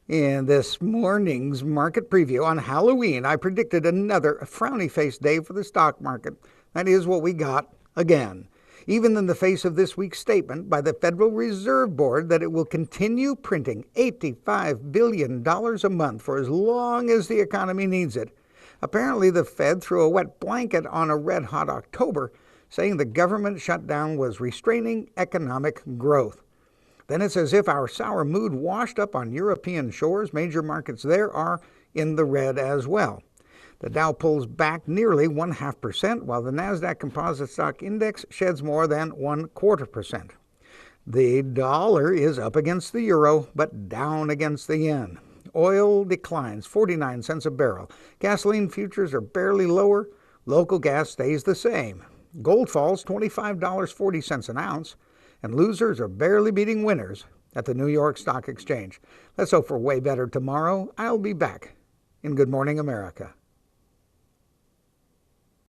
In this morning's market preview on Halloween, I predicted another frowny-faced day for the stock market. That is what we got again. Even in the face of this week's statement by the Federal Reserve Board that it will continue printing $85 billion a month for as long as the economy needs it. Apparently, the Fed threw a wet blanket on a red-hot October, saying the government shutdown was restraining economic growth. Then it's as if our sour mood washed up on European shores. Major markets there are in the red as well. The Dow pulls back nearly 0.5%, while the Nasdaq Composite Stock Index sheds more than 0.25%. The dollar is up against the euro, but down against the yen. Oil declines 49 cents a barrel. Gasoline futures are barely lower. Local gas stays the same. Gold falls $25.40 an ounce. And losers are barely beating winners at the New York Stock Exchange. Let's hope for way better tomorrow. I'll be back in Good Morning America.